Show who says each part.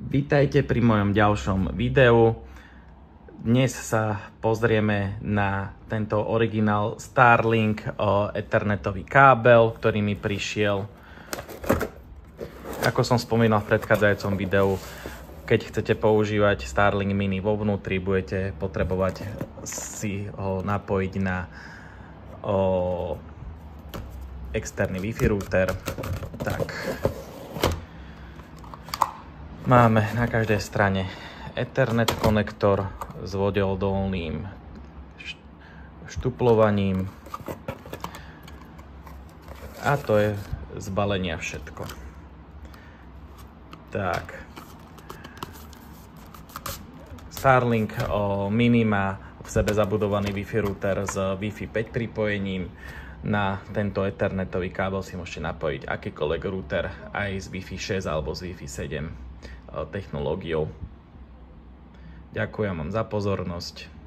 Speaker 1: Vítajte pri mojom ďalšom videu. Dnes sa pozrieme na tento originál Starlink ethernetový kábel, ktorý mi prišiel. Ako som spomínal v predchádzajúcom videu, keď chcete používať Starlink Mini vo vnútri, budete potrebovať si ho napojiť na externý Wi-Fi router. Tak. Máme na každej strane Ethernet konektor s vododolným štuplovaním a to je z balenia všetko. Tak. Starlink Mini má v sebe zabudovaný Wi-Fi router s Wi-Fi 5 pripojením. Na tento ethernetový kábel si môžete napojiť akýkoľvek router aj z Wi-Fi 6 alebo z Wi-Fi 7 technológiou. Ďakujem vám za pozornosť.